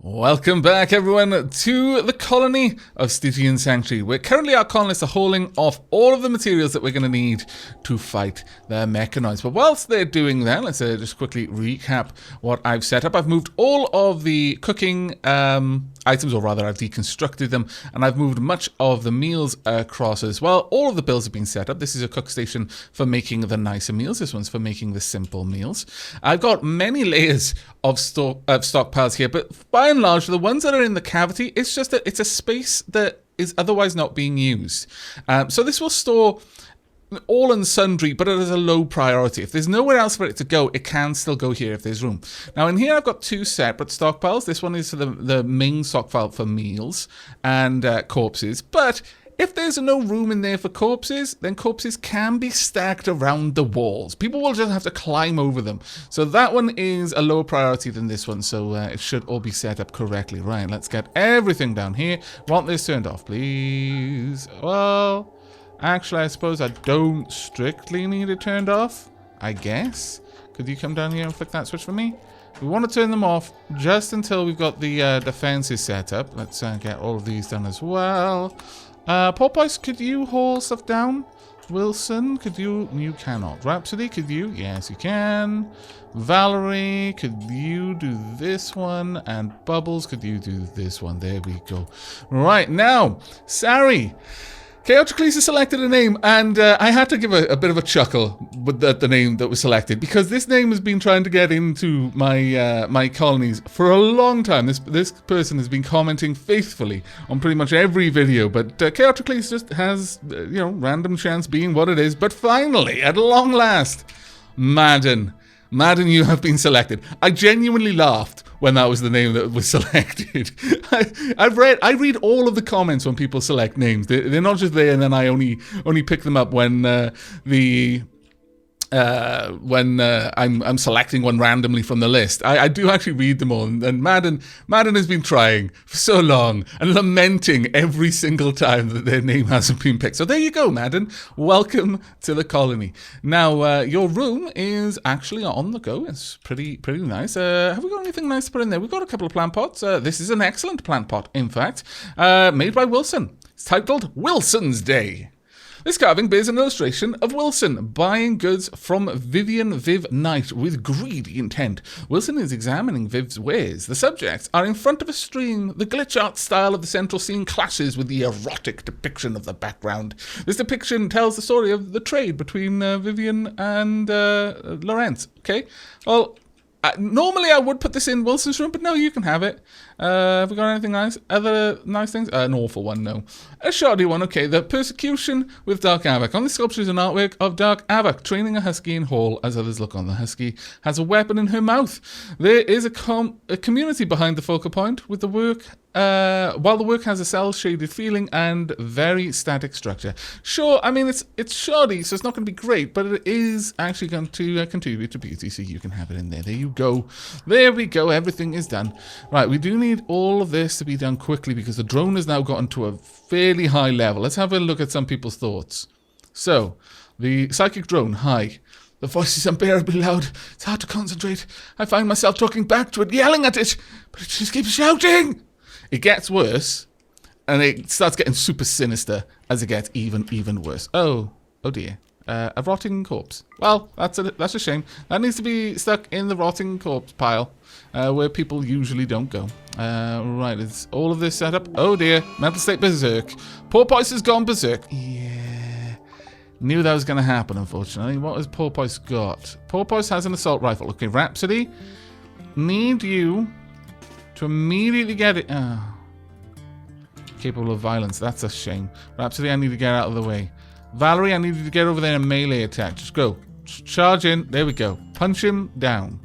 Welcome back, everyone, to the colony of Stygian Sanctuary, where currently our colonists are hauling off all of the materials that we're going to need to fight their mechanoids. But whilst they're doing that, let's just quickly recap what I've set up. I've moved all of the cooking items, or rather I've deconstructed them, and I've moved much of the meals across as well. All of the builds have been set up. This is a cook station for making the nicer meals. This one's for making the simple meals. I've got many layers of stockpiles here, but by and large, the ones that are in the cavity, it's just that it's a space that is otherwise not being used. So this will store all and sundry, but it is a low priority. If there's nowhere else for it to go, it can still go here if there's room. Now in here I've got two separate stockpiles. This one is for the main stockpile for meals and corpses, but if there's no room in there for corpses, then corpses can be stacked around the walls. People will just have to climb over them. So that one is a lower priority than this one, so it should all be set up correctly. Right, let's get everything down here. Want this turned off, please? Well, actually, I suppose I don't strictly need it turned off, I guess. Could you come down here and flick that switch for me? We want to turn them off just until we've got the defenses set up. Let's get all of these done as well. Porpoise, could you haul stuff down? Wilson, could you? You cannot. Rhapsody, could you? Yes, you can. Valerie, could you do this one? And Bubbles, could you do this one? There we go. Right, now, Sari. Chaotically selected a name, and I had to give a bit of a chuckle with the name that was selected, because this name has been trying to get into my my colonies for a long time. This person has been commenting faithfully on pretty much every video, but Chaotically just has, random chance being what it is. But finally, at long last, Madden, you have been selected. I genuinely laughed when that was the name that was selected. I read all of the comments when people select names. They're not just there and then I only pick them up when I'm selecting one randomly from the list. I do actually read them all, and Madden has been trying for so long and lamenting every single time that their name hasn't been picked. So there you go, Madden. Welcome to the colony. Now, your room is actually on the go. It's pretty nice. Have we got anything nice to put in there? We've got a couple of plant pots. This is an excellent plant pot, in fact, made by Wilson. It's titled Wilson's Day. This carving bears an illustration of Wilson buying goods from Viv Knight with greedy intent. Wilson is examining Viv's wares. The subjects are in front of a stream. The glitch art style of the central scene clashes with the erotic depiction of the background. This depiction tells the story of the trade between Vivian and Lawrence. Okay, well, normally I would put this in Wilson's room, but no, you can have it. Have we got anything nice? Other nice things? An awful one, no. A shoddy one, okay. The Persecution with Dark Aavak. On this sculpture is an artwork of Dark Aavak training a husky in hall as others look on. The husky has a weapon in her mouth. There is a community behind the focal point with the work. While the work has a cel-shaded feeling and very static structure. Sure, I mean, it's shoddy, so it's not going to be great, but it is actually going to contribute to beauty, so you can have it in there. There you go. There we go. Everything is done. Right, we do need all of this to be done quickly because the drone has now gotten to a fairly high level. Let's have a look at some people's thoughts. So, the psychic drone, hi. The voice is unbearably loud. It's hard to concentrate. I find myself talking back to it, yelling at it, but it just keeps shouting. It gets worse, and it starts getting super sinister as it gets even worse. Oh dear. A rotting corpse. Well, that's a shame. That needs to be stuck in the rotting corpse pile, where people usually don't go. Right, is all of this set up? Oh dear, mental state berserk. Porpoise has gone berserk. Yeah, knew that was going to happen, unfortunately. What has Porpoise got? Porpoise has an assault rifle. Okay, Rhapsody, need you to immediately get it. Oh. Capable of violence. That's a shame. Rhapsody, I need to get out of the way. Valerie, I need you to get over there and melee attack. Just go. Charge in. There we go. Punch him down.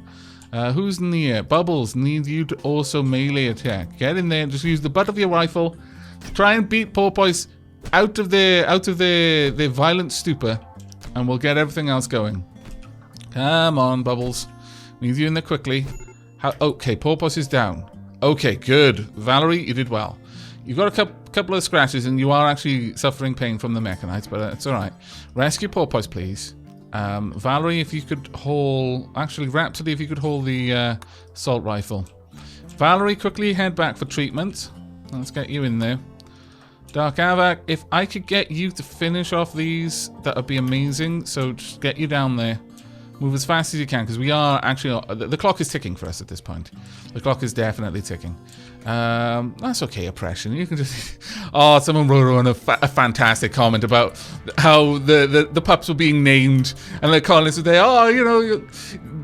Who's near? Bubbles, need you to also melee attack. Get in there. Just use the butt of your rifle. Try and beat Porpoise out of their violent stupor, and we'll get everything else going. Come on, Bubbles. Need you in there quickly. Okay, Porpoise is down. Okay, good. Valerie, you did well. You've got a couple of scratches, and you are actually suffering pain from the mechanites, but it's all right. Rescue Porpoise, please. Valerie, if you could haul... Actually, Rhapsody, if you could haul the assault rifle. Valerie, quickly head back for treatment. Let's get you in there. Dark Aavak, if I could get you to finish off these, that would be amazing. So just get you down there. Move as fast as you can, because we are actually... The clock is ticking for us at this point. The clock is definitely ticking. That's okay, oppression. You can just... Oh, someone wrote on a fantastic comment about how the pups were being named, and the colonists were there, oh, you know,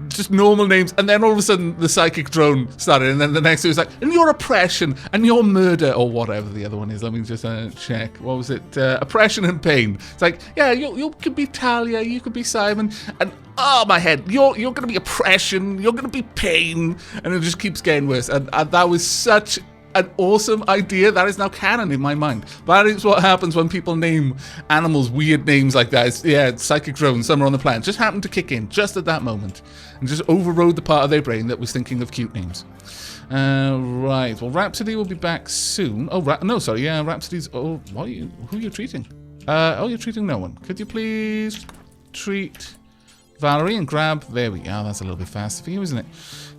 just normal names, and then all of a sudden the psychic drone started, and then the next thing was like, and your oppression, and your murder, or whatever the other one is. Let me just check. What was it? Oppression and pain. It's like, yeah, you could be Talia, you could be Simon, and oh my head, you're gonna be oppression, you're gonna be pain, and it just keeps getting worse. And that was such an awesome idea. That is now canon in my mind. That is what happens when people name animals weird names like that. It's psychic drones somewhere on the planet just happened to kick in just at that moment and just overrode the part of their brain that was thinking of cute names. Right. Well, Rhapsody will be back soon. Oh, no, sorry. Yeah, Rhapsody's... Oh, who are you treating? Oh, you're treating no one. Could you please treat Valerie and grab... There we go. That's a little bit faster for you, isn't it?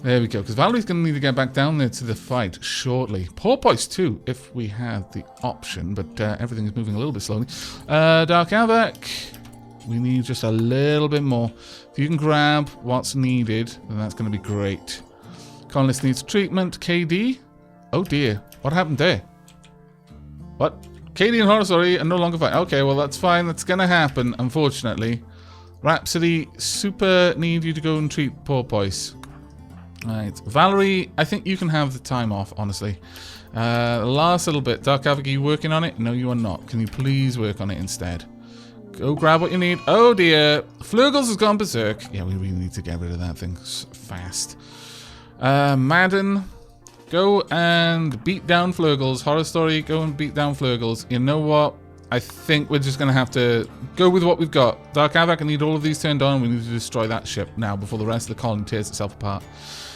There we go. Because Valerie's going to need to get back down there to the fight shortly. Porpoise too, if we had the option. But everything is moving a little bit slowly. Dark Aavak. We need just a little bit more. If you can grab what's needed, then that's going to be great. Colonist needs treatment. KD. Oh dear. What happened there? What? KD and Horosori are no longer fighting. Okay, well that's fine. That's going to happen, unfortunately. Rhapsody, super need you to go and treat Porpoise. Right, Valerie, I think you can have the time off, honestly. Last little bit. Dark Aavak, are you working on it? No, you are not. Can you please work on it instead? Go grab what you need. Oh dear. Flurgles has gone berserk. Yeah, we really need to get rid of that thing fast. Madden, go and beat down Flurgles. Horror Story, go and beat down Flurgles. You know what? I think we're just going to have to go with what we've got. Dark Aavak, I need all of these turned on. We need to destroy that ship now before the rest of the colony tears itself apart.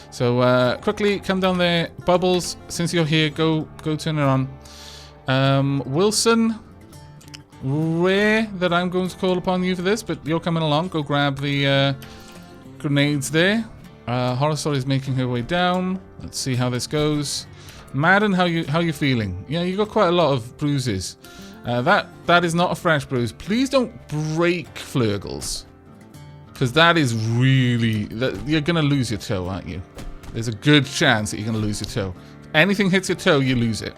So quickly come down there. Bubbles, since you're here, go turn it on. Wilson, rare that I'm going to call upon you for this, but you're coming along. Go grab the grenades there. Horror Story is making her way down. Let's see how this goes. Madden, how you feeling? Yeah, you got quite a lot of bruises. That is not a fresh bruise. Please don't break Flurgles, because that is really... You're going to lose your toe, aren't you? There's a good chance that you're going to lose your toe. If anything hits your toe, you lose it.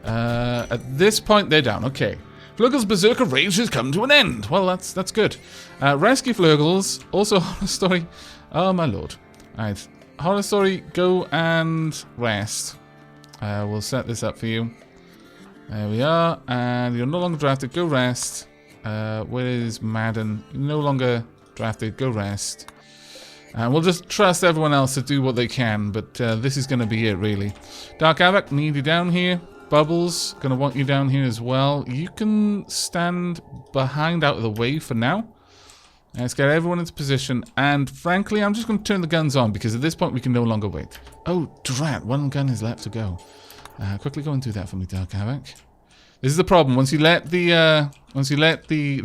At this point, they're down. Okay. Flurgles' berserker rage has come to an end. Well, that's good. Rescue Flurgles. Also, Horror Story. Oh, my lord. Alright. Horror Story, go and rest. We'll set this up for you. There we are. And you're no longer drafted. Go rest. Where is Madden? You're no longer drafted. Go rest. And we'll just trust everyone else to do what they can, but this is going to be it, really. Dark Aavak, need you down here. Bubbles, going to want you down here as well. You can stand behind out of the way for now. Let's get everyone into position. And frankly, I'm just going to turn the guns on, because at this point we can no longer wait. Oh, drat, one gun is left to go. Quickly go and do that for me, Dark Aavak. This is the problem. Once you let the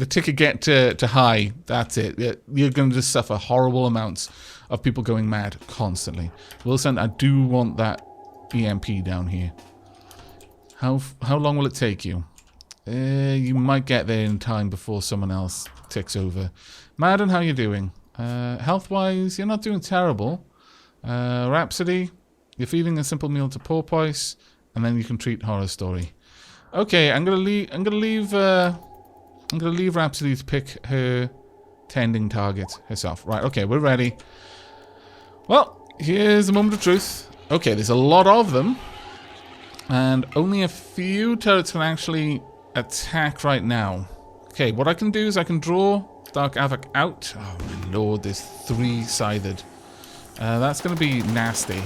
ticker get to high, that's it. You're going to just suffer horrible amounts of people going mad constantly. Wilson, I do want that EMP down here. How long will it take you? You might get there in time before someone else ticks over. Madden, how you doing? Health-wise, you're not doing terrible. Rhapsody, you're feeding a simple meal to Porpoise, and then you can treat Horror Story. Okay, I'm gonna leave Rhapsody to pick her tending target herself. Right, okay, we're ready. Well, here's the moment of truth. Okay, there's a lot of them, and only a few turrets can actually attack right now. Okay, what I can do is I can draw Dark Aavak out. Oh my lord, there's 3-sided. That's gonna be nasty.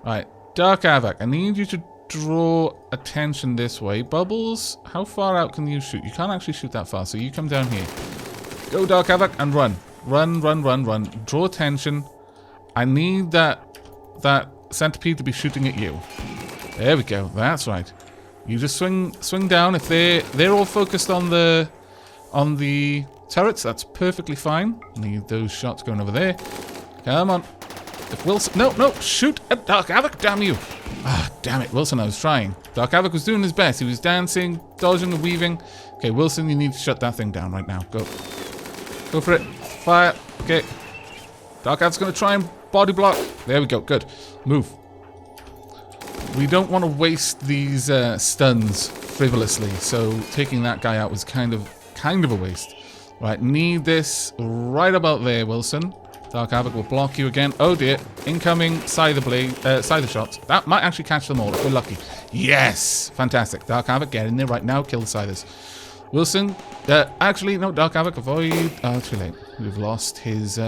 Right, Dark Aavak, I need you to draw attention this way. Bubbles, how far out can you shoot? You can't actually shoot that far, so you come down here. Go, Dark Aavak, and run. Run. Draw attention. I need that centipede to be shooting at you. There we go. That's right. You just swing down. If they're all focused on the turrets, that's perfectly fine. Need those shots going over there. Come on. If Wilson... No, shoot at Dark Aavak, damn you. Ah, damn it, Wilson, I was trying. Dark Aavak was doing his best. He was dancing, dodging and weaving. Okay, Wilson, you need to shut that thing down right now. Go. Go for it. Fire. Okay. Dark Aavak's going to try and body block. There we go, good. Move. We don't want to waste these stuns frivolously, so taking that guy out was kind of a waste. Right, need this right about there, Wilson. Dark Aavak will block you again. Oh dear, incoming scyther shots. That might actually catch them all if we're lucky. Yes, fantastic. Dark Aavak, get in there right now. Kill the scythers. Wilson, actually no. Dark Aavak, avoid. Oh, too late. We've lost his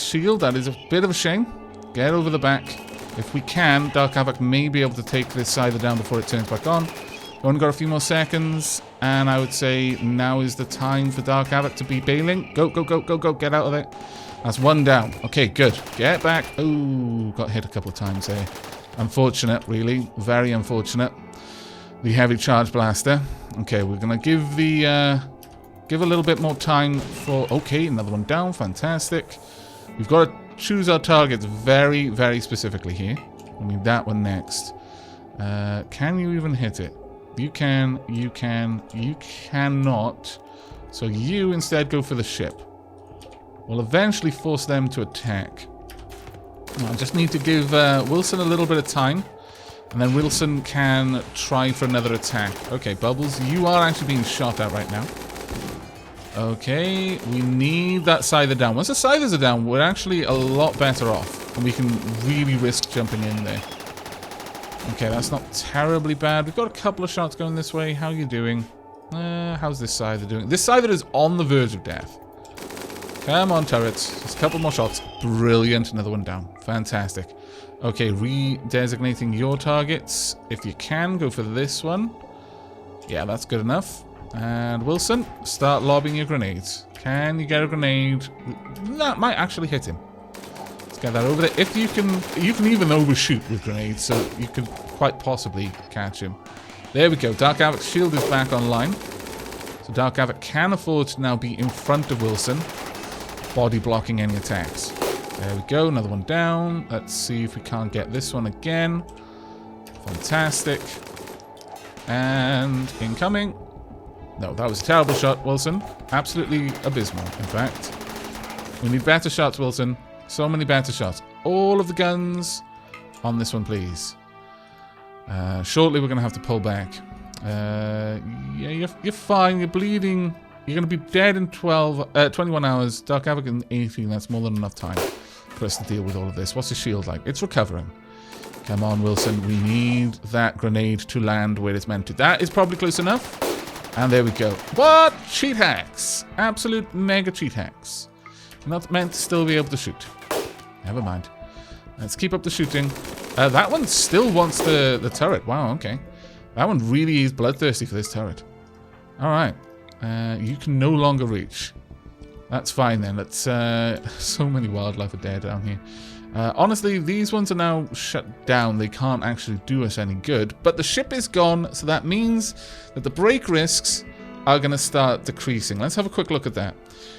shield. That is a bit of a shame. Get over the back if we can. Dark Aavak may be able to take this scyther down before it turns back on. We've only got a few more seconds, and I would say now is the time for Dark Aavak to be bailing. Go, go, go, go, go. Get out of there. That's one down. Okay, good. Get back. Oh, got hit a couple of times there. Unfortunate, really. Very unfortunate. The heavy charge blaster. Okay, we're going to give the... give a little bit more time for... Okay, another one down. Fantastic. We've got to choose our targets very, very specifically here. We need that one next. Can you even hit it? You can, you cannot. So you instead go for the ship. We'll eventually force them to attack. I just need to give Wilson a little bit of time. And then Wilson can try for another attack. Okay, Bubbles, you are actually being shot at right now. Okay, we need that scyther down. Once the scythers are down, we're actually a lot better off. And we can really risk jumping in there. Okay, that's not terribly bad. We've got a couple of shots going this way. How are you doing? How's this scyther doing? This scyther is on the verge of death. Come on, turrets. Just a couple more shots. Brilliant. Another one down. Fantastic. Okay, redesignating your targets. If you can, go for this one. Yeah, that's good enough. And Wilson, start lobbing your grenades. Can you get a grenade? That might actually hit him. Let's get that over there. If you can even overshoot with grenades, so you could quite possibly catch him. There we go. Dark Aavak's shield is back online. So Dark Aavak can afford to now be in front of Wilson, body blocking any attacks. There we go. Another one down. Let's see if we can't get this one again. Fantastic. And incoming. No, that was a terrible shot, Wilson. Absolutely abysmal, in fact. We need better shots, Wilson. So many better shots. All of the guns on this one, please. Shortly, we're going to have to pull back. Yeah, you're fine. You're bleeding. You're going to be dead in 21 hours. Dark Aavak in 18. That's more than enough time for us to deal with all of this. What's the shield like? It's recovering. Come on, Wilson. We need that grenade to land where it's meant to. That is probably close enough. And there we go. What? Cheat hacks. Absolute mega cheat hacks. Not meant to still be able to shoot. Never mind. Let's keep up the shooting. That one still wants the turret. Wow, okay. That one really is bloodthirsty for this turret. Alright. You can no longer reach. That's fine then. Let's... so many wildlife are dead down here. Honestly, these ones are now shut down. They can't actually do us any good. But the ship is gone, so that means that the break risks are going to start decreasing. Let's have a quick look at that.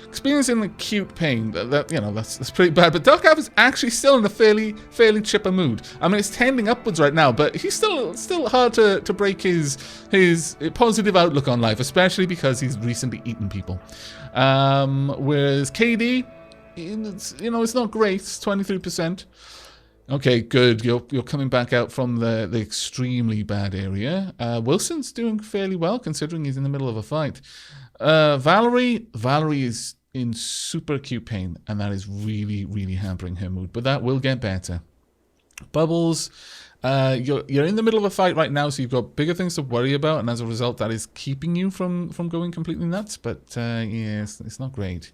Experiencing acute pain, that's pretty bad. But Dark Aavak is actually still in a fairly chipper mood. I mean, it's tending upwards right now, but he's still hard to break his positive outlook on life, especially because he's recently eaten people. Whereas KD, it's not great. It's 23%. Okay, good. You're coming back out from the extremely bad area. Wilson's doing fairly well considering he's in the middle of a fight. Valerie is in super acute pain, and that is really, really hampering her mood. But that will get better. Bubbles, you're in the middle of a fight right now, so you've got bigger things to worry about, and as a result, that is keeping you from going completely nuts. But yeah, it's not great.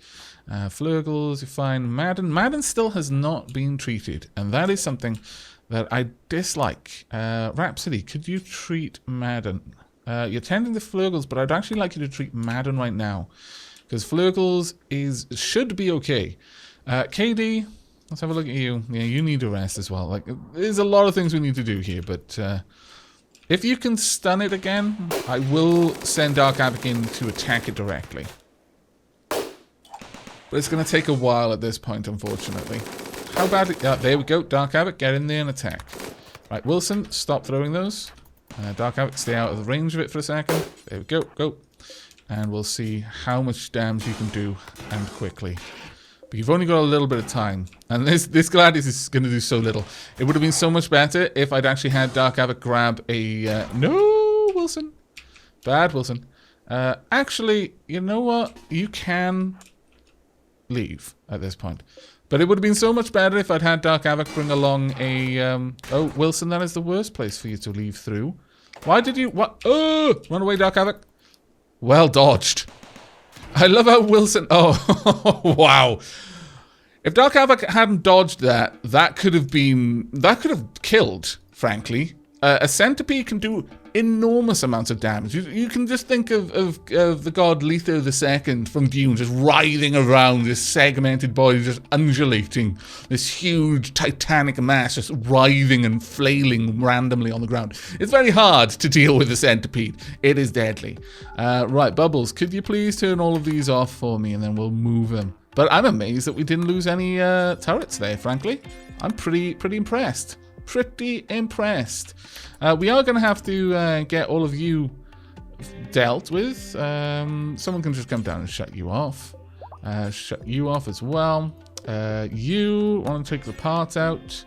Flurgles, you're fine. Madden still has not been treated, and that is something that I dislike. Rhapsody, could you treat Madden? You're tending to Flurgles, but I'd actually like you to treat Madden right now, because Flurgles should be okay. KD, let's have a look at you. Yeah, you need a rest as well. Like, there's a lot of things we need to do here, but if you can stun it again, I will send Dark Aavak in to attack it directly. But it's going to take a while at this point, unfortunately. How bad... there we go. Dark Aavak, get in there and attack. Right, Wilson, stop throwing those. Dark Aavak, stay out of the range of it for a second. There we go. Go. And we'll see how much damage you can do, and quickly. But you've only got a little bit of time. And this Gladius is going to do so little. It would have been so much better if I'd actually had Dark Aavak grab a... no, Wilson. Bad, Wilson. Actually, you know what? You can leave at this point. But it would have been so much better if I'd had Dark Aavak bring along a... oh, Wilson, that is the worst place for you to leave through. Why did you... what? Oh! Run away, Dark Aavak. Well dodged. I love how Wilson... oh, wow. If Dark Aavak hadn't dodged that, that could have been... that could have killed, frankly. A centipede can do enormous amounts of damage. You can just think of the god Letho II from Dune, just writhing around, this segmented body, just undulating, this huge titanic mass, just writhing and flailing randomly on the ground. It's very hard to deal with a centipede. It is deadly. Right, Bubbles, could you please turn all of these off for me, and then we'll move them. But I'm amazed that we didn't lose any turrets there, frankly. I'm pretty impressed. Pretty impressed. We are going to have to get all of you dealt with. Someone can just come down and shut you off. Shut you off as well. You want to take the part out,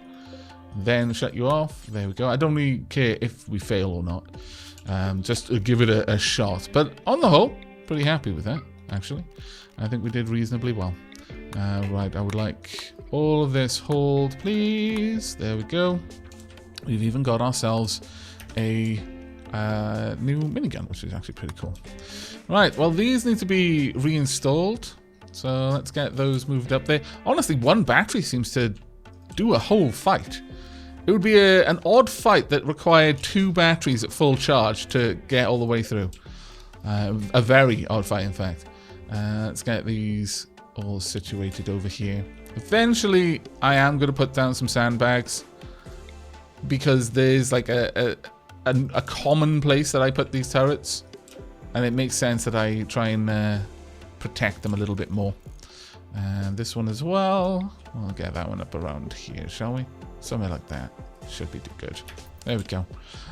then shut you off. There we go. I don't really care if we fail or not. Just give it a shot. But on the whole, pretty happy with that, actually. I think we did reasonably well. Right, I would like all of this hold, please. There we go. We've even got ourselves a new minigun, which is actually pretty cool. Right, well, these need to be reinstalled. So let's get those moved up there. Honestly, one battery seems to do a whole fight. It would be an odd fight that required 2 batteries at full charge to get all the way through. A very odd fight, in fact. Let's get these all situated over here. Eventually, I am going to put down some sandbags because there's like a common place that I put these turrets, and it makes sense that I try and protect them a little bit more. And this one as well. We'll get that one up around here, shall we? Somewhere like that. Should be good. There we go.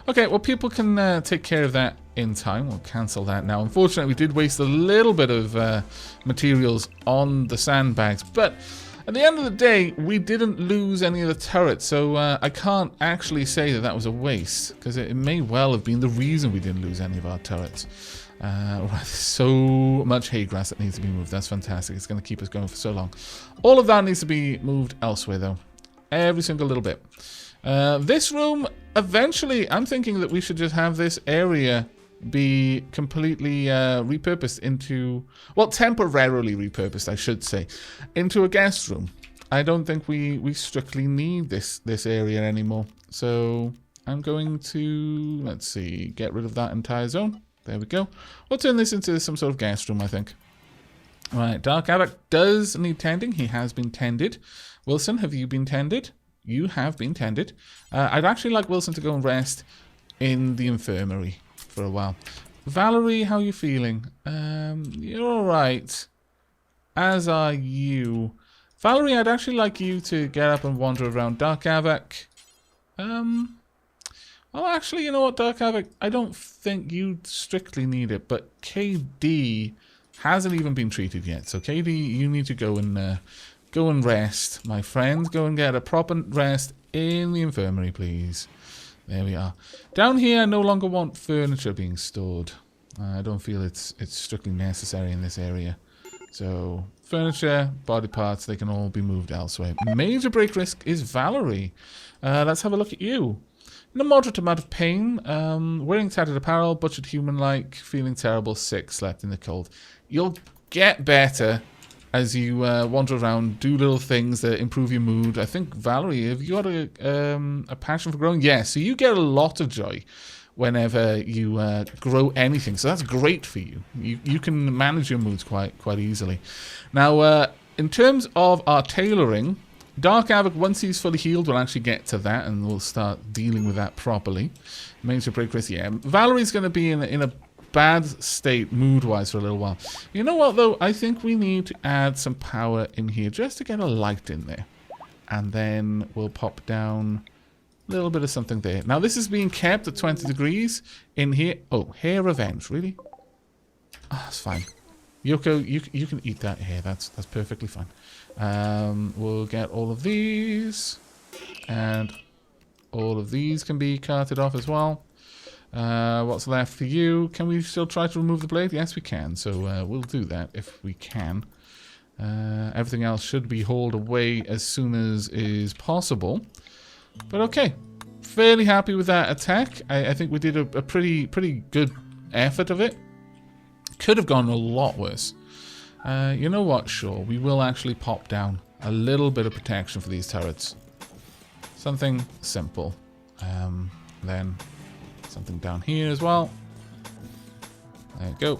Okay, well, people can take care of that in time. We'll cancel that now. Unfortunately, we did waste a little bit of materials on the sandbags, but at the end of the day, we didn't lose any of the turrets, so I can't actually say that that was a waste, because it may well have been the reason we didn't lose any of our turrets. Right, so much hay grass that needs to be moved. That's fantastic. It's going to keep us going for so long. All of that needs to be moved elsewhere, though. Every single little bit. This room, eventually, I'm thinking that we should just have this area be completely repurposed into, well, temporarily repurposed, I should say, into a guest room. I don't think we strictly need this area anymore. So I'm going to, let's see, get rid of that entire zone. There we go. We'll turn this into some sort of guest room, I think. Right, Dark Aavak does need tending. He has been tended. Wilson, have you been tended? You have been tended. I'd actually like Wilson to go and rest in the infirmary for a while. Valerie, how are you feeling? You're alright. As are you. Valerie, I'd actually like you to get up and wander around. Dark Aavak. Well, actually, you know what, Dark Aavak? I don't think you strictly need it, but KD hasn't even been treated yet. So KD, you need to go and rest, my friend. Go and get a proper rest in the infirmary, please. There we are. Down here, I no longer want furniture being stored. I don't feel it's strictly necessary in this area. So, furniture, body parts, they can all be moved elsewhere. Major break risk is Valerie. Let's have a look at you. In a moderate amount of pain, wearing tattered apparel, butchered human-like, feeling terrible, sick, slept in the cold. You'll get better as you wander around, do little things that improve your mood. I think, Valerie, have you got a passion for growing? Yes, so you get a lot of joy whenever you grow anything. So that's great for you. You can manage your moods quite easily. Now, in terms of our tailoring, Dark Aavak, once he's fully healed, we'll actually get to that, and we'll start dealing with that properly. Major break risk, yeah. Valerie's going to be in a bad state mood-wise for a little while. You know what, though? I think we need to add some power in here just to get a light in there. And then we'll pop down a little bit of something there. Now, this is being kept at 20 degrees in here. Oh, hair revenge, really? Ah, that's fine. Yoko, you can eat that hair. That's perfectly fine. We'll get all of these. And all of these can be carted off as well. What's left for you? Can we still try to remove the blade? Yes, we can. So we'll do that if we can. Everything else should be hauled away as soon as is possible. But okay. Fairly happy with that attack. I think we did a pretty good effort of it. Could have gone a lot worse. You know what? Sure. We will actually pop down a little bit of protection for these turrets. Something simple. Then something down here as well. There you go.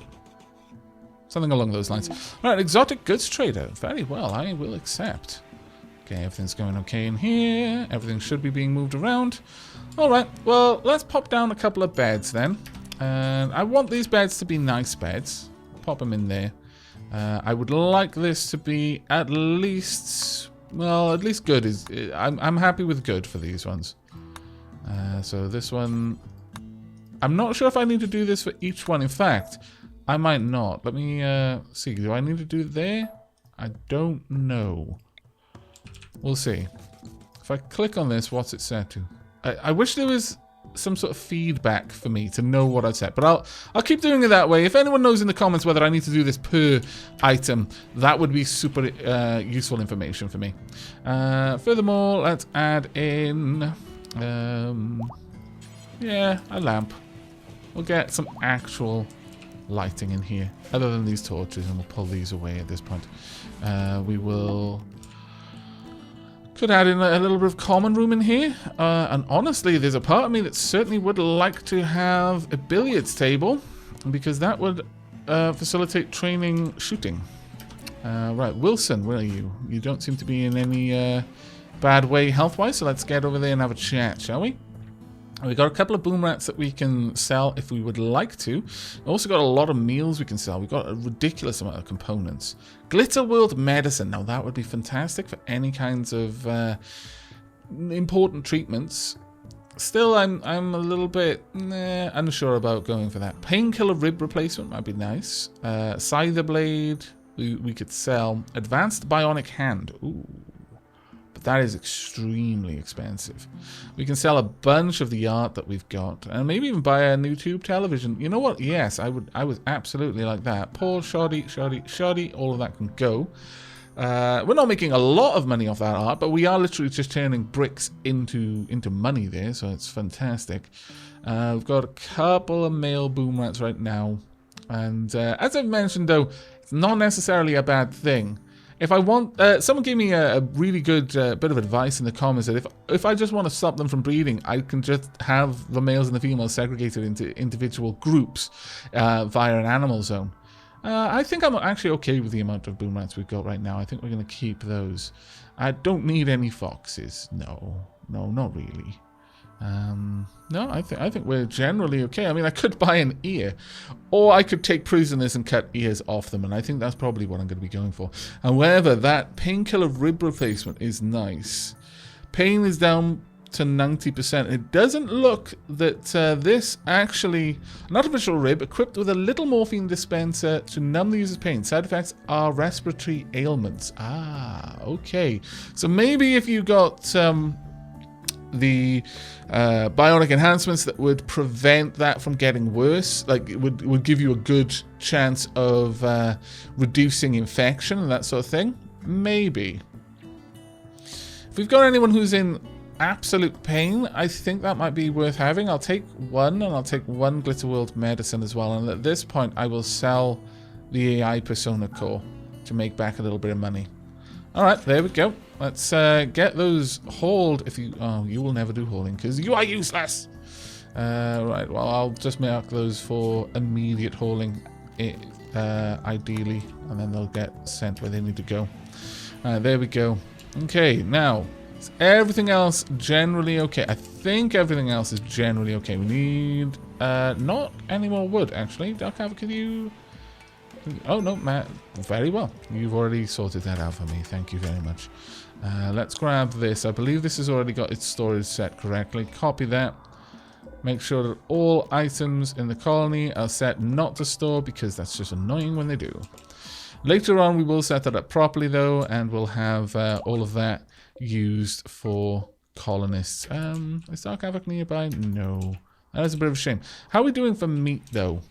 Something along those lines. Alright, exotic goods trader. Very well, I will accept. Okay, everything's going okay in here. Everything should be being moved around. Alright, well, let's pop down a couple of beds then. I want these beds to be nice beds. Pop them in there. I would like this to be at least... Well, at least good is... I'm happy with good for these ones. So this one... I'm not sure if I need to do this for each one. In fact, I might not. Let me see. Do I need to do it there? I don't know. We'll see. If I click on this, what's it set to? I wish there was some sort of feedback for me to know what I'd set. But I'll keep doing it that way. If anyone knows in the comments whether I need to do this per item, that would be super useful information for me. Furthermore, let's add in... yeah, a lamp. We'll get some actual lighting in here, other than these torches, and we'll pull these away at this point. We will... Could add in a little bit of common room in here. And honestly, there's a part of me that certainly would like to have a billiards table, because that would facilitate training shooting. Right, Wilson, where are you? You don't seem to be in any bad way health-wise, so let's get over there and have a chat, shall we? We've got a couple of boom rats that we can sell if we would like to. We've also got a lot of meals we can sell. We've got a ridiculous amount of components. Glitter World Medicine. Now that would be fantastic for any kinds of important treatments. Still, I'm a little bit unsure about going for that. Painkiller Rib Replacement might be nice. Scyther Blade we could sell. Advanced Bionic Hand. Ooh. That is extremely expensive. We can sell a bunch of the art that we've got, and maybe even buy a new tube television. You know what? Yes, I would absolutely like that. Paul, shoddy, all of that can go. We're not making a lot of money off that art, but we are literally just turning bricks into money there, so it's fantastic. We've got a couple of male boom rats right now, and as I've mentioned, though, it's not necessarily a bad thing. If I want, someone gave me a really good bit of advice in the comments that if I just want to stop them from breeding, I can just have the males and the females segregated into individual groups via an animal zone. I think I'm actually okay with the amount of boom rats we've got right now. I think we're going to keep those. I don't need any foxes. No, not really. No, I think we're generally okay. I mean, I could buy an ear, or I could take prisoners and cut ears off them, and I think that's probably what I'm going to be going for. However, that painkiller rib replacement is nice. Pain is down to 90%. It doesn't look that this actually, an artificial rib equipped with a little morphine dispenser to numb the user's pain. Side effects are respiratory ailments. Ah, okay. So maybe if you got the bionic enhancements that would prevent that from getting worse, like it would give you a good chance of reducing infection and that sort of thing, maybe. If we've got anyone who's in absolute pain, I think that might be worth having. I'll take one, and I'll take one Glitter World Medicine as well, and at this point I will sell the AI Persona Core to make back a little bit of money. Alright, there we go. Let's get those hauled. If you... Oh, you will never do hauling because you are useless. Right, well, I'll just mark those for immediate hauling, ideally. And then they'll get sent where they need to go. There we go. Okay, now, Is everything else generally okay? I think everything else is generally okay. We need not any more wood, actually. Dark Aavak, can you... Oh, no, Matt. Very well. You've already sorted that out for me. Thank you very much. Let's grab this. I believe this has already got its storage set correctly. Copy that. Make sure that all items in the colony are set not to store, because that's just annoying when they do. Later on, we will set that up properly, though, and we'll have all of that used for colonists. Is Dark Aavak nearby? No. That is a bit of a shame. How are we doing for meat, though?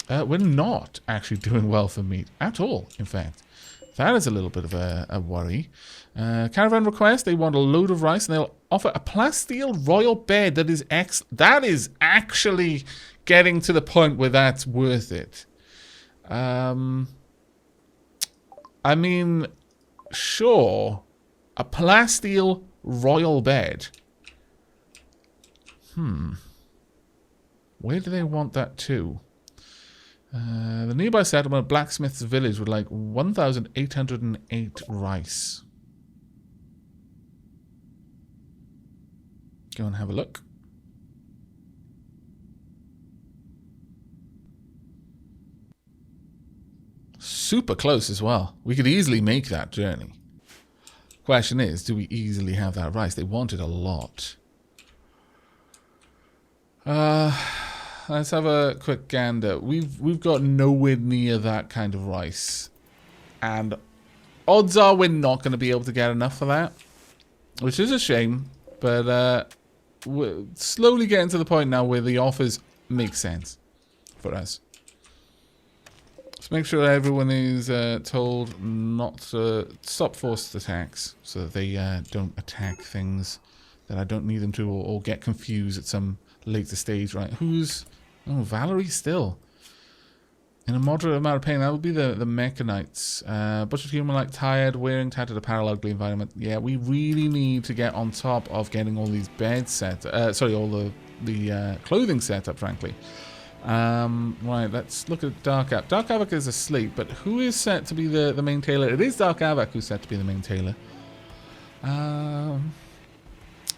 We're not actually doing well for meat at all, in fact. That is a little bit of a worry. Caravan request, they want a load of rice and they'll offer a plasteel royal bed that is actually getting to the point where that's worth it. I mean, sure, a plasteel royal bed. Where do they want that to? The nearby settlement, Blacksmith's Village, would like 1,808 rice. Go and have a look. Super close as well. We could easily make that journey. Question is, do we easily have that rice? They wanted a lot. Let's have a quick gander. We've got nowhere near that kind of rice. And odds are we're not going to be able to get enough for that. Which is a shame. But we're slowly getting to the point now where the offers make sense for us. Let's make sure everyone is told not to stop forced attacks. So that they don't attack things that I don't need them to, or get confused at some later stage. Right, who's... Oh, Valerie still. In a moderate amount of pain. That would be the Mechanites. Butchered human like tired, wearing, tattered apparel, ugly environment. Yeah, we really need to get on top of getting all these beds set. Sorry, all the clothing set up, frankly. Right, let's look at Dark Aavak. Dark Aavak is asleep, but who is set to be the main tailor? It is Dark Aavak who's set to be the main tailor.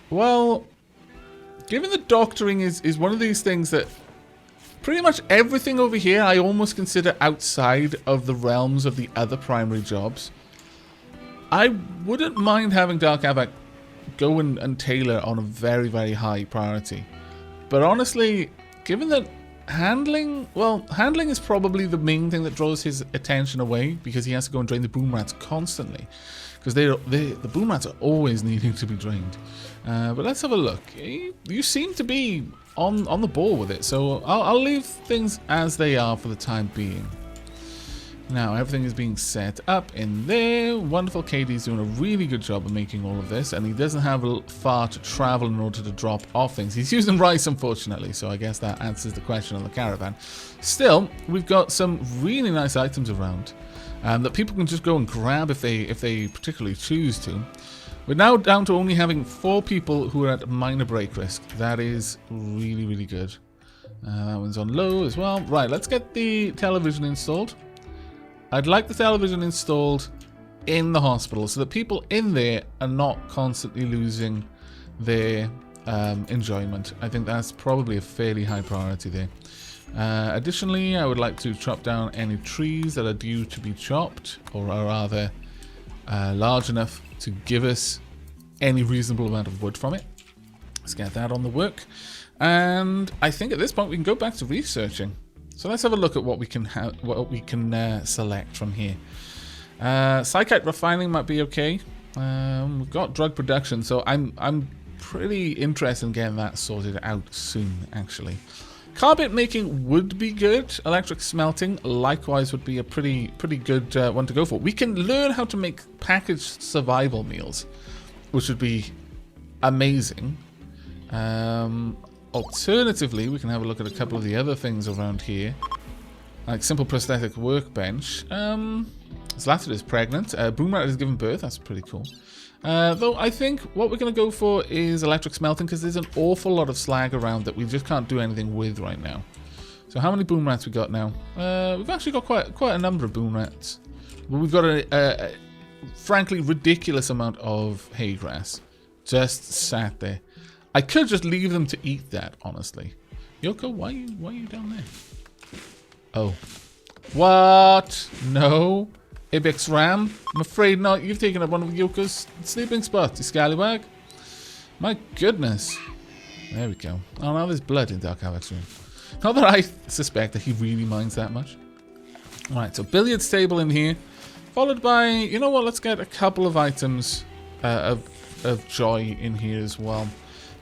Well, given that doctoring is one of these things that pretty much everything over here I almost consider outside of the realms of the other primary jobs. I wouldn't mind having Dark Aavak go and tailor on a very, very high priority. But honestly, given that handling is probably the main thing that draws his attention away, because he has to go and drain the boom rats constantly. Because the boom rats are always needing to be drained. But let's have a look. You seem to be on the ball with it, so I'll leave things as they are for the time being. Now everything is being set up in there. Wonderful. KD's doing a really good job of making all of this, and he doesn't have far to travel in order to drop off things. He's using rice, unfortunately, so I guess that answers the question on the caravan. Still, we've got some really nice items around that people can just go and grab if they particularly choose to. We're now down to only having 4 people who are at minor break risk. That is really, really good. That one's on low as well. Right, let's get the television installed. I'd like the television installed in the hospital so that people in there are not constantly losing their enjoyment. I think that's probably a fairly high priority there. Additionally, I would like to chop down any trees that are due to be chopped, or are rather large enough to give us any reasonable amount of wood from it. Let's get that on the work. And I think at this point we can go back to researching. So let's have a look at what we can select from here. Psychite refining might be okay. We've got drug production, so I'm pretty interested in getting that sorted out soon, actually. Carbide making would be good. Electric smelting, likewise, would be a pretty good one to go for. We can learn how to make packaged survival meals, which would be amazing. Alternatively, we can have a look at a couple of the other things around here, like simple prosthetic workbench. Zlated is pregnant. Boomrat has given birth. That's pretty cool. Though I think what we're going to go for is electric smelting, because there's an awful lot of slag around that we just can't do anything with right now. So how many boom rats we got now? We've actually got quite a number of boom rats. But we've got a frankly ridiculous amount of hay grass Just sat there. I could just leave them to eat that, honestly. Yoko, why are you down there? Oh. What? No. Ibex Ram? I'm afraid not. You've taken up one of Yoko's sleeping spots, you scallywag. My goodness. There we go. Oh, now there's blood in Dark Aavak's room. Not that I suspect that he really minds that much. Alright, so billiards table in here. Followed by, you know what, let's get a couple of items of joy in here as well.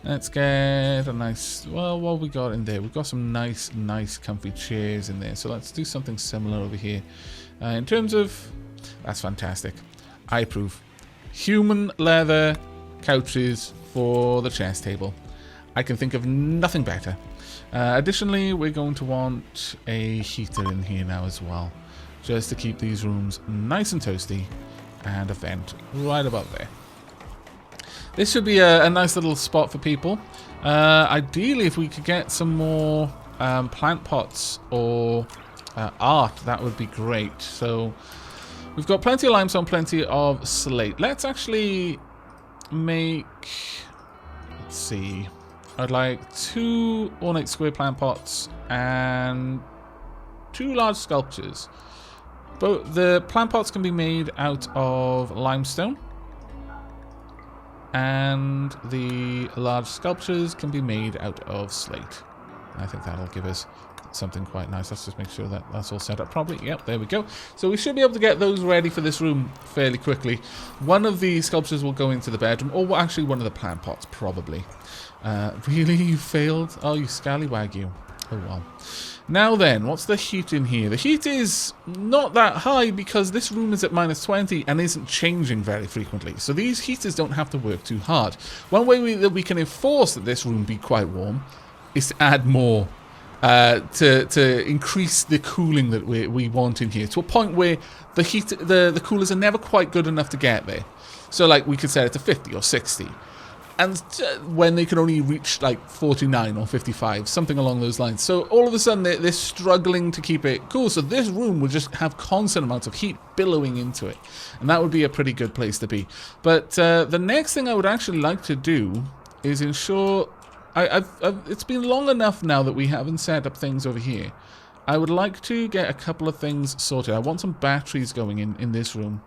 Let's get a nice, well, what have we got in there? We've got some nice comfy chairs in there. So let's do something similar over here. In terms of, that's fantastic. I approve. Human leather couches for the chess table. I can think of nothing better. Additionally, we're going to want a heater in here now as well. Just to keep these rooms nice and toasty. And a vent right above there. This should be a nice little spot for people. Ideally, if we could get some more plant pots or art, that would be great. So we've got plenty of limestone, plenty of slate. Let's actually make, let's see, I'd like 2 ornate square plant pots and 2 large sculptures. But the plant pots can be made out of limestone. And the large sculptures can be made out of slate. I think that'll give us something quite nice. Let's just make sure that that's all set up properly. Yep, there we go. So we should be able to get those ready for this room fairly quickly. One of the sculptures will go into the bedroom, or actually one of the plant pots, probably. Really? You failed? Oh, you scallywag, you. Oh, well. Now then, what's the heat in here? The heat is not that high because this room is at -20 and isn't changing very frequently. So these heaters don't have to work too hard. One way that we can enforce that this room be quite warm is to add more to increase the cooling that we want in here to a point where the coolers are never quite good enough to get there. So like we could set it to 50 or 60. And when they can only reach like 49 or 55, something along those lines. So all of a sudden they're struggling to keep it cool. So this room would just have constant amounts of heat billowing into it. And that would be a pretty good place to be. But the next thing I would actually like to do is ensure... it's been long enough now that we haven't set up things over here. I would like to get a couple of things sorted. I want some batteries going in this room.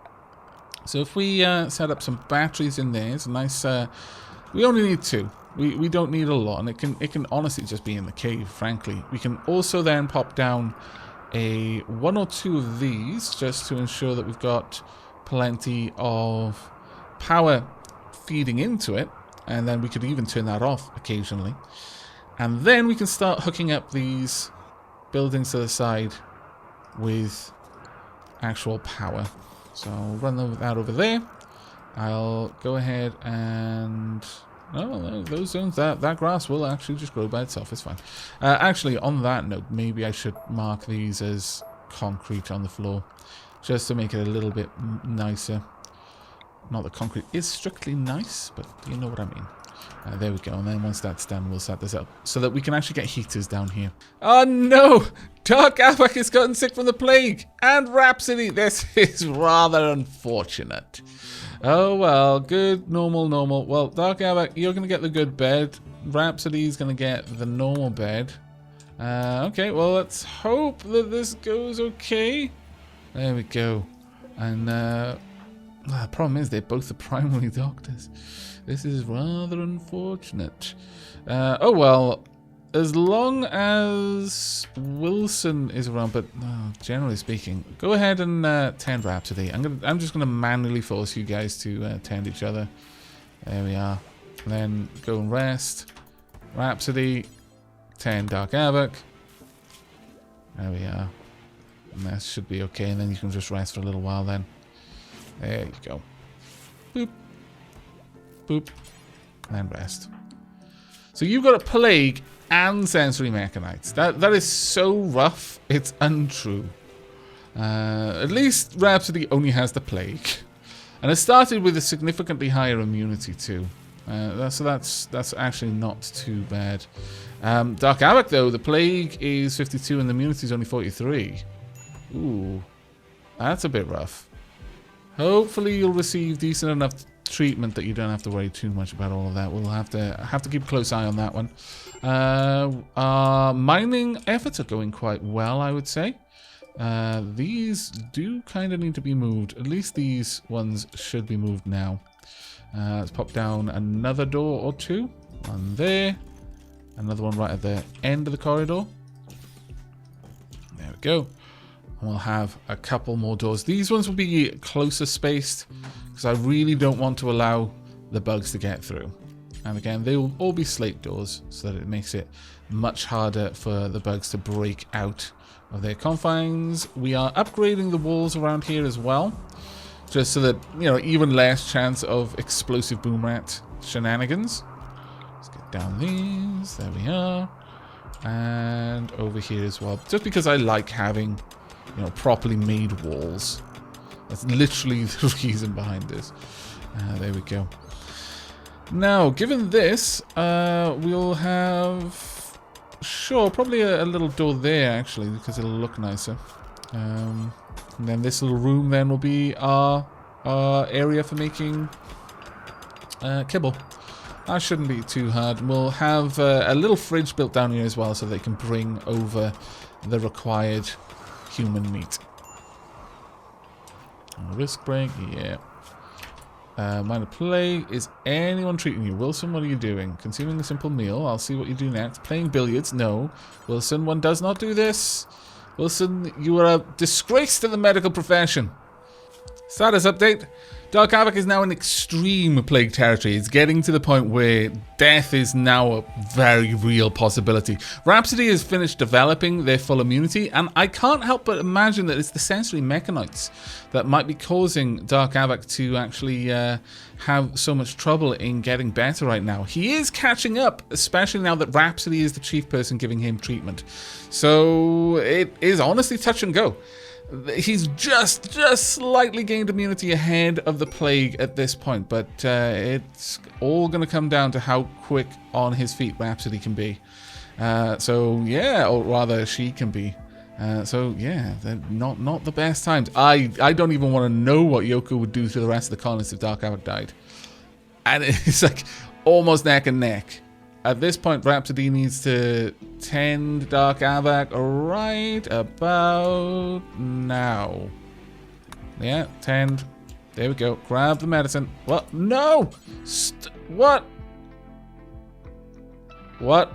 So if we set up some batteries in there, it's a nice... we only need 2. We don't need a lot, and it can honestly just be in the cave, frankly. We can also then pop down 1 or 2 of these, just to ensure that we've got plenty of power feeding into it, and then we could even turn that off occasionally. And then we can start hooking up these buildings to the side with actual power. So I'll run that over there. I'll go ahead and... no, those zones, that grass will actually just grow by itself. It's fine. Actually, on that note, maybe I should mark these as concrete on the floor. Just to make it a little bit nicer. Not that concrete is strictly nice, but you know what I mean. There we go. And then once that's done, we'll set this up so that we can actually get heaters down here. Oh no! Dark Aavak has gotten sick from the plague! And Rhapsody! This is rather unfortunate. Oh well, good, normal. Well, Dark Aavak, you're going to get the good bed. Rhapsody's going to get the normal bed. Okay, well, let's hope that this goes okay. There we go. And the problem is they're both the primary doctors. This is rather unfortunate. Oh well, as long as Wilson is around, but generally speaking, go ahead and tend Rhapsody. I'm just gonna manually force you guys to tend each other. There we are. And then go and rest. Rhapsody, tend Dark Aavak. There we are. And that should be okay. And then you can just rest for a little while. Then there you go. Boop. Boop. And rest. So you've got a plague and sensory mechanites. That is so rough, it's untrue. At least Rhapsody only has the plague. And it started with a significantly higher immunity too. So that's actually not too bad. Dark Aavak though, the plague is 52 and the immunity is only 43. Ooh. That's a bit rough. Hopefully you'll receive decent enough treatment that you don't have to worry too much about all of that. We'll have to keep a close eye on that one. Our mining efforts are going quite well, I would say. These do kind of need to be moved. At least these ones should be moved now. Let's pop down another door or two. One there. Another one right at the end of the corridor. There we go. And we'll have a couple more doors. These ones will be closer spaced because I really don't want to allow the bugs to get through. And again, they will all be slate doors so that it makes it much harder for the bugs to break out of their confines. We are upgrading the walls around here as well, just so that, you know, even less chance of explosive boom rat shenanigans. Let's get down these. There we are. And over here as well. Just because I like having, you know, properly made walls. That's literally the reason behind this. There we go. Now, given this, we'll have, sure, probably a little door there, actually, because it'll look nicer. And then this little room then will be our area for making kibble. That shouldn't be too hard. We'll have a little fridge built down here as well, so they can bring over the required human meat. Risk break, yeah. Minor play. Is anyone treating you? Wilson, what are you doing? Consuming a simple meal. I'll see what you do next. Playing billiards? No. Wilson, one does not do this. Wilson, you are a disgrace to the medical profession. Status update. Dark Aavak is now in extreme plague territory. It's getting to the point where death is now a very real possibility. Rhapsody has finished developing their full immunity, and I can't help but imagine that it's the sensory mechanoids that might be causing Dark Aavak to actually have so much trouble in getting better right now. He is catching up, especially now that Rhapsody is the chief person giving him treatment. So it is honestly touch and go. He's just slightly gained immunity ahead of the plague at this point, but it's all going to come down to how quick on his feet Rhapsody can be. So yeah, or rather she can be. So yeah, they're not the best times. I don't even want to know what Yoko would do to the rest of the colonists if Dark Aavak died. And it's like almost neck and neck. At this point, Rhapsody needs to tend Dark Aavak right about now. Yeah, tend. There we go. Grab the medicine. What? No! What? What?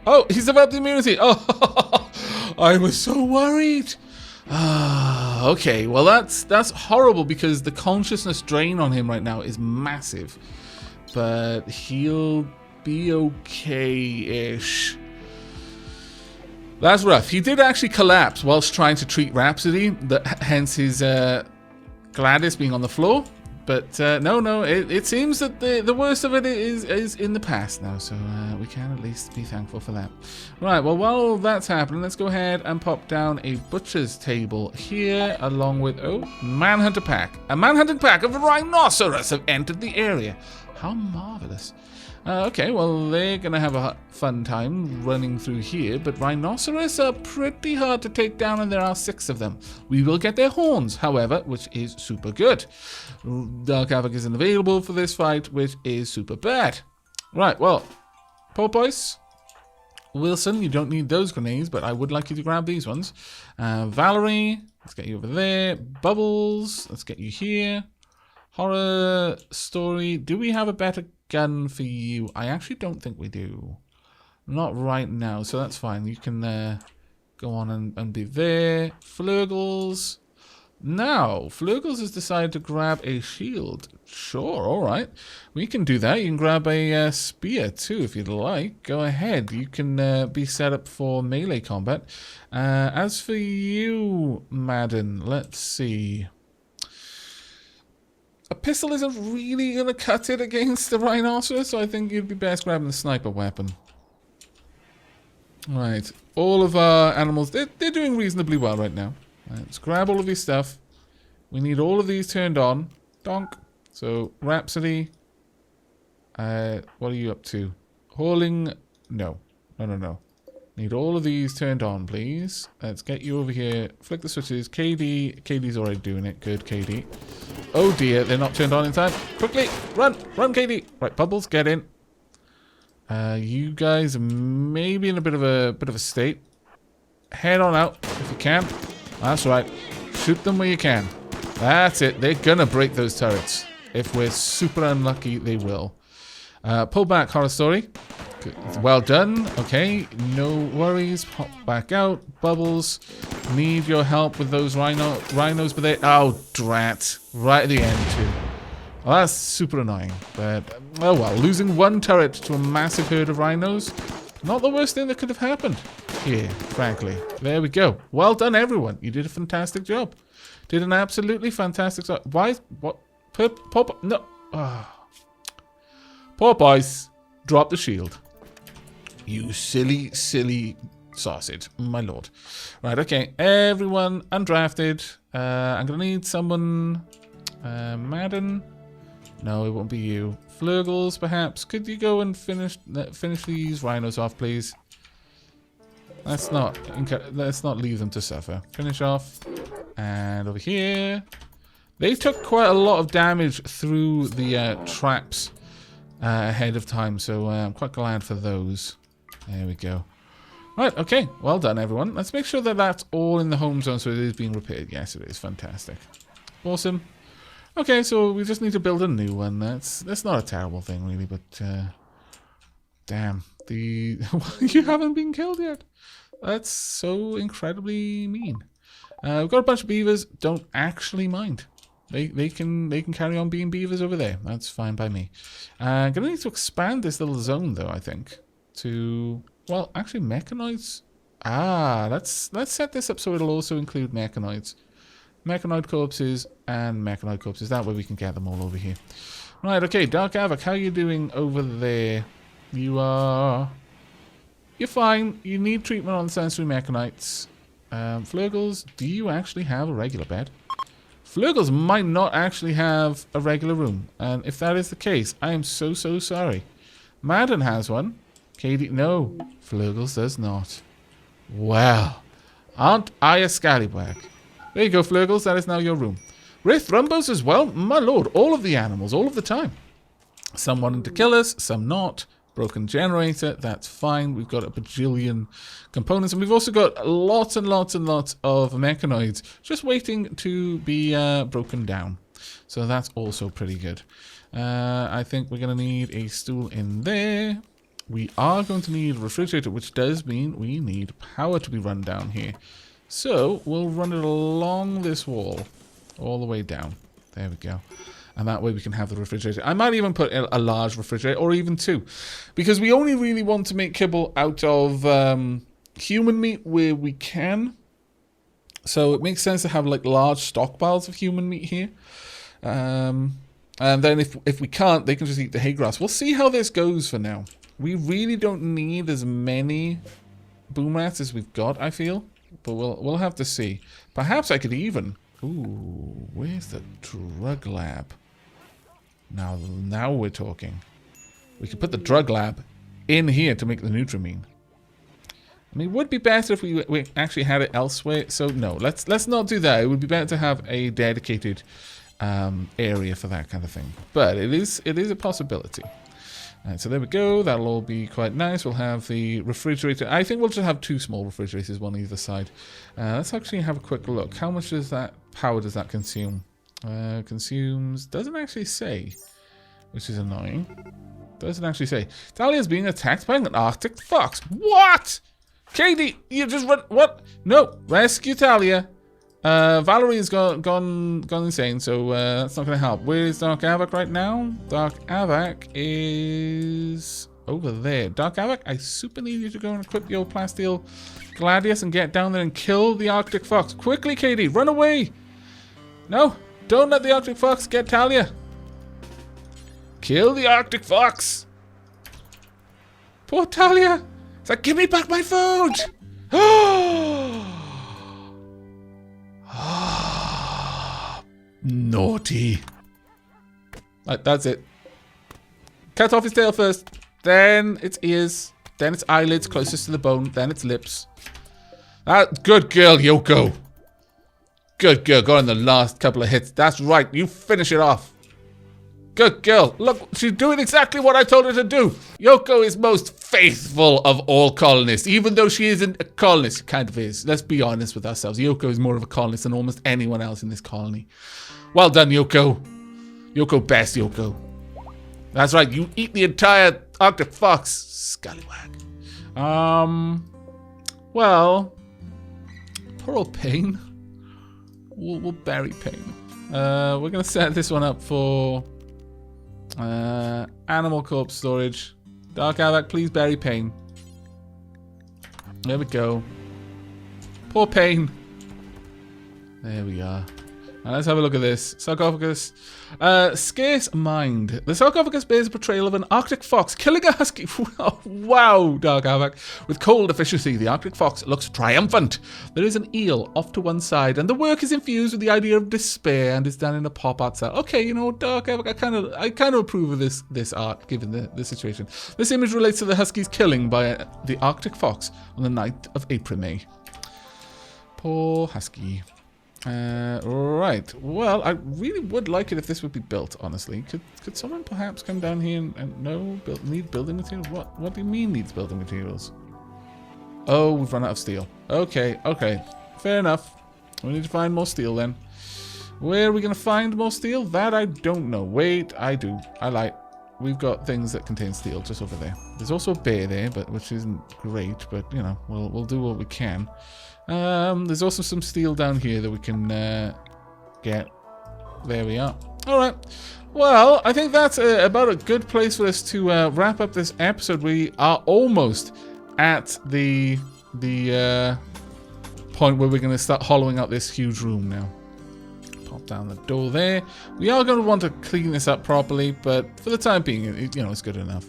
Oh, he's developed immunity. Oh, I was so worried. Okay, well that's horrible because the consciousness drain on him right now is massive. But he'll be okay-ish. That's rough. He did actually collapse whilst trying to treat Rhapsody, hence his Gladys being on the floor. But no, it seems that the worst of it is in the past now, so we can at least be thankful for that. Right, well, while that's happening, let's go ahead and pop down a butcher's table here, along with, manhunter pack. A manhunting pack of rhinoceros have entered the area. How marvelous. Okay, well, they're going to have a fun time running through here, but rhinoceros are pretty hard to take down, and there are 6 of them. We will get their horns, however, which is super good. Dark Aavak isn't available for this fight, which is super bad. Right, well, porpoise. Wilson, you don't need those grenades, but I would like you to grab these ones. Valerie, let's get you over there. Bubbles, let's get you here. Horror story. Do we have a better gun for you? I actually don't think we do. Not right now, so that's fine. You can go on and be there. Flurgles. Now, Flurgles has decided to grab a shield. Sure, alright. We can do that. You can grab a spear too if you'd like. Go ahead. You can be set up for melee combat. As for you, Madden, let's see. A pistol isn't really going to cut it against the rhinoceros, so I think you'd be best grabbing the sniper weapon. Right, all of our animals, they're doing reasonably well right now. Right, let's grab all of your stuff. We need all of these turned on. Donk. So, Rhapsody. What are you up to? Hauling. No. Need all of these turned on, please. Let's get you over here. Flick the switches. KD. KD's already doing it. Good, KD. Oh dear, they're not turned on in time. Quickly, run, run, Katie. Right, Bubbles, get in. You guys may be in a bit of a state. Head on out if you can. That's right. Shoot them where you can. That's it. They're gonna break those turrets. If we're super unlucky, they will. Pull back, Horror Story. Good. Well done. Okay, no worries. Pop back out. Bubbles, need your help with those rhinos, but they... Oh, drat. Right at the end, too. Well, that's super annoying. But, oh well. Losing one turret to a massive herd of rhinos, not the worst thing that could have happened here, frankly. There we go. Well done, everyone. You did a fantastic job. Did an absolutely fantastic job. Why is... What? Pop... No. Oh. Poor boys. Drop the shield. You silly, silly sausage. My lord. Right, okay. Everyone undrafted. I'm going to need someone... Madden? No, it won't be you. Flurgles, perhaps. Could you go and finish these rhinos off, please? Let's not leave them to suffer. Finish off. And over here. They took quite a lot of damage through the traps ahead of time, so I'm quite glad for those. There we go. Right, okay. Well done, everyone. Let's make sure that that's all in the home zone so it is being repaired. Yes, it is. Fantastic. Awesome. Okay, so we just need to build a new one. That's not a terrible thing, really, but... damn. You haven't been killed yet. That's so incredibly mean. We've got a bunch of beavers. Don't actually mind. They can carry on being beavers over there. That's fine by me. I'm going to need to expand this little zone, though, I think. To... Well, actually, mechanoids. Let's set this up so it'll also include mechanoids. Mechanoid corpses and mechanoid corpses. That way we can get them all over here. Right, okay. Dark Aavak, how are you doing over there? You're fine. You need treatment on sensory mechanites. Flurgles, do you actually have a regular bed? Flurgles might not actually have a regular room. And if that is the case, I am so sorry. Madden has one. Katie, no. Flurgles does not. Well, aren't I a scallywag? There you go, Flurgles. That is now your room. Wraith Rumbos as well. My lord, all of the animals, all of the time. Some wanting to kill us, some not. Broken generator, that's fine. We've got a bajillion components. And we've also got lots and lots and lots of mechanoids just waiting to be broken down. So that's also pretty good. I think we're going to need a stool in there. We are going to need a refrigerator, which does mean we need power to be run down here. So we'll run it along this wall, all the way down. There we go. And that way we can have the refrigerator. I might even put a large refrigerator, or even two. Because we only really want to make kibble out of human meat where we can. So it makes sense to have like large stockpiles of human meat here. And then if we can't, they can just eat the hay grass. We'll see how this goes for now. We really don't need as many boom rats as we've got, I feel. But we'll have to see. Perhaps I could even... Ooh, where's the drug lab? Now we're talking. We could put the drug lab in here to make the Nutrimine. I mean, it would be better if we actually had it elsewhere. So no, let's not do that. It would be better to have a dedicated area for that kind of thing. But it is a possibility. Alright, so there we go. That'll all be quite nice. We'll have the refrigerator. I think we'll just have two small refrigerators, one either side. Let's actually have a quick look. How much power does that consume? Consumes... Doesn't actually say, which is annoying. Doesn't actually say. Dahlia's being attacked by an Arctic fox. What? Katie, you just run... What? No. Rescue Talia. Valerie's gone insane, so that's not going to help. Where is Dark Aavak right now? Dark Aavak is over there. Dark Aavak, I super need you to go and equip your Plasteel Gladius and get down there and kill the Arctic Fox. Quickly, Katie, run away! No, don't let the Arctic Fox get Talia. Kill the Arctic Fox! Poor Talia! It's like, give me back my food! Naughty. Right, that's it. Cut off his tail first, then its ears, then its eyelids closest to the bone, then its lips. Good girl, Yoko. Good girl, got in the last couple of hits. That's right, you finish it off. Good girl. Look, she's doing exactly what I told her to do. Yoko is most faithful of all colonists, even though she isn't a colonist. She kind of is. Let's be honest with ourselves. Yoko is more of a colonist than almost anyone else in this colony. Well done, Yoko. Yoko best, Yoko. That's right, you eat the entire Arctic fox, scallywag. Well, poor old Pain. We'll bury Pain. We're going to set this one up for animal corpse storage. Dark Aavak, please bury Pain. There we go. Poor Pain. There we are. Now let's have a look at this. Sarcophagus. Scarce mind. The sarcophagus bears a portrayal of an Arctic fox killing a husky. Wow, Dark Aavak. With cold efficiency, the Arctic fox looks triumphant. There is an eel off to one side, and the work is infused with the idea of despair and is done in a pop art style. Okay, you know, Dark Aavak, I kind of approve of this art, given the situation. This image relates to the husky's killing by the Arctic fox on the 9th of April-May. Poor husky. Right. Well, I really would like it if this would be built, honestly. Could someone perhaps come down here and need building materials? What do you mean needs building materials? Oh, we've run out of steel. Okay. Fair enough. We need to find more steel then. Where are we going to find more steel? That I don't know. Wait, I do. I lied. We've got things that contain steel just over there. There's also a bear there, which isn't great, but, you know, we'll do what we can. There's also some steel down here that we can get. There we are. Alright. Well, I think that's about a good place for us to wrap up this episode. We are almost at the point where we're going to start hollowing out this huge room now. Pop down the door there. We are going to want to clean this up properly, but for the time being, it's good enough.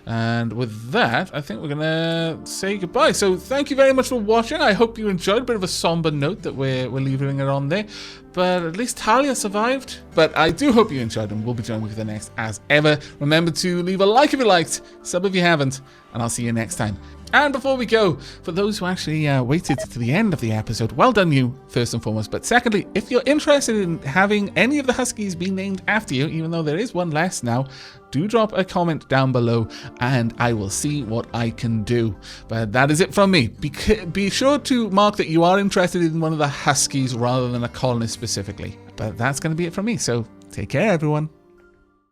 And with that, I think we're going to say goodbye. So thank you very much for watching. I hope you enjoyed. A bit of a somber note that we're leaving it on there. But at least Talia survived. But I do hope you enjoyed, and we'll be joining with the next as ever. Remember to leave a like if you liked, sub if you haven't, and I'll see you next time. And before we go, for those who actually waited to the end of the episode, well done you, first and foremost. But secondly, if you're interested in having any of the Huskies be named after you, even though there is one less now, do drop a comment down below and I will see what I can do. But that is it from me. Be sure to mark that you are interested in one of the Huskies rather than a colonist specifically. But that's going to be it from me, so take care everyone.